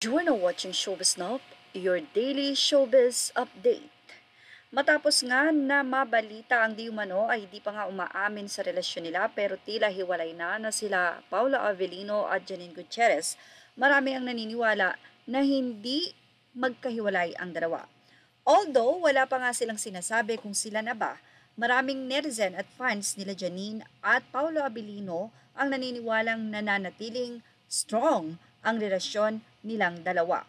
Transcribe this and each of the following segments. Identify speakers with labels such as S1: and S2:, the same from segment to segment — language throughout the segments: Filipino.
S1: You are now watching Showbiz Now, your daily showbiz update. Matapos nga na mabalita ang di umano ay hindi pa nga umaamin sa relasyon nila pero tila hiwalay na sila Paula Avellino at Janine Gutierrez. Marami ang naniniwala na hindi magkahiwalay ang dalawa. Although wala pa nga silang sinasabi kung sila na ba, maraming netizen at fans nila Janine at Paula Avellino ang naniniwalang nananatiling strong ang relasyon nilang dalawa.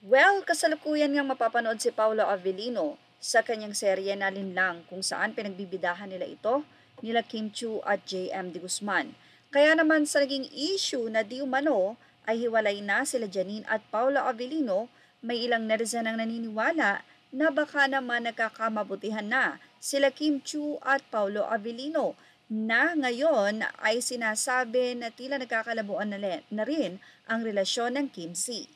S1: Well, kasalukuyan ngang mapapanood si Paula Avellino sa kanyang serye na Linlang kung saan pinagbibidahan nila ito nila Kim Chiu at JM De Guzman. Kaya naman sa naging issue na di umano ay hiwalay na sila Janine at Paula Avellino, may ilang netizen ang naniniwala na baka naman nagkakamabutihan na sila Kim Chiu at Paula Avellino na ngayon ay sinasabi na tila nagkakalabuan na rin ang relasyon ng Kim C.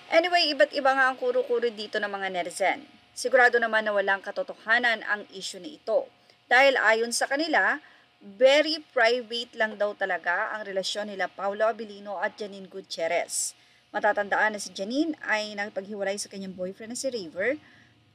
S1: Anyway, iba't iba nga ang kuro-kuro dito ng mga netizen. Sigurado naman na walang katotohanan ang issue na ito. Dahil ayon sa kanila, very private lang daw talaga ang relasyon nila Paula Avellino at Janine Gutierrez. Matatandaan na si Janine ay nakipaghiwalay sa kanyang boyfriend na si River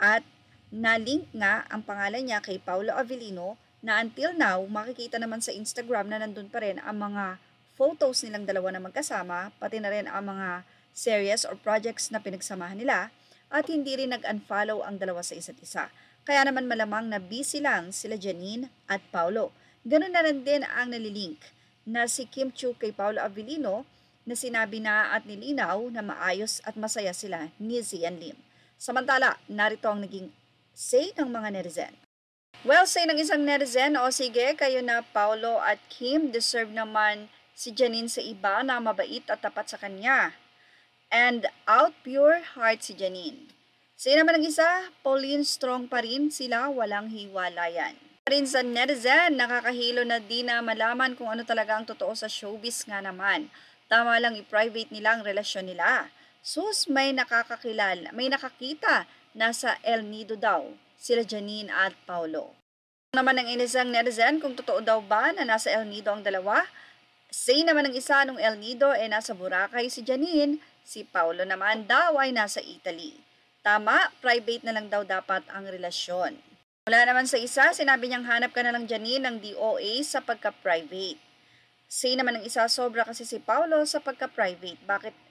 S1: at na-link nga ang pangalan niya kay Paula Avellino na until now, makikita naman sa Instagram na nandun pa rin ang mga photos nilang dalawa na magkasama, pati na rin ang mga series or projects na pinagsamahan nila at hindi rin nag-unfollow ang dalawa sa isa't isa. Kaya naman malamang na busy lang sila Janine at Paulo. Ganun na rin din ang nalilink na si Kim Chiu kay Paula Avellino na sinabi na at nilinaw na maayos at masaya sila ni Zian Lim. Samantala, narito ang naging say ng mga netizen. Well, say ng isang netizen, o sige, kayo na Paulo at Kim, deserve naman si Janine sa iba na mabait at tapat sa kanya. And out pure heart si Janine. Say naman ng isa, Pauline strong pa rin sila, walang hiwalayan. Rin sa netizen, nakakahilo na di na malaman kung ano talaga ang totoo sa showbiz nga naman. Tama lang i-private nila ang relasyon nila. Sus, may nakakita, nasa El Nido daw sila Janine at Paulo. Naman ng isang netizen kung totoo daw ba na nasa El Nido ang dalawa. Say naman ng isa nung El Nido ay nasa Boracay si Janine, si Paulo naman daw ay nasa Italy. Tama, private na lang daw dapat ang relasyon. Mula naman sa isa, sinabi niyang hanap ka na lang Janine ng DOA sa pagka-private. Say naman ng isa, sobra kasi si Paulo sa pagka-private. Bakit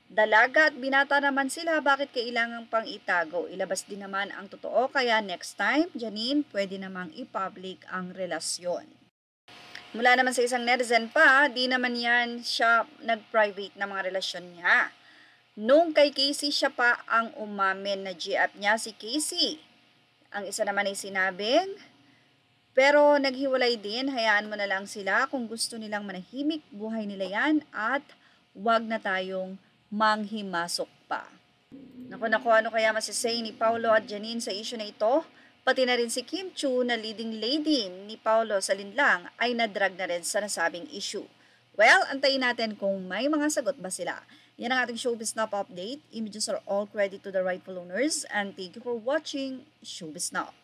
S1: dalaga at binata naman sila, bakit kailangan pang itago? Ilabas din naman ang totoo, kaya next time, Janine, pwede namang i-public ang relasyon. Mula naman sa isang netizen pa, di naman yan siya nag-private na mga relasyon niya. Nung kay Casey siya pa ang umamin na GF niya si Casey. Ang isa naman ay sinabing, pero naghiwalay din, hayaan mo na lang sila kung gusto nilang manahimik, buhay nila yan at wag na tayong manghimasok pa. Naku, ano kaya masisay ni Paulo at Janine sa issue na ito? Pati na rin si Kim Chiu na leading lady ni Paulo sa Linlang ay nadrag na rin sa nasabing issue. Well, antayin natin kung may mga sagot ba sila. Yan ang ating Showbiz Now update. Images are all credit to the rightful owners and thank you for watching Showbiz Now.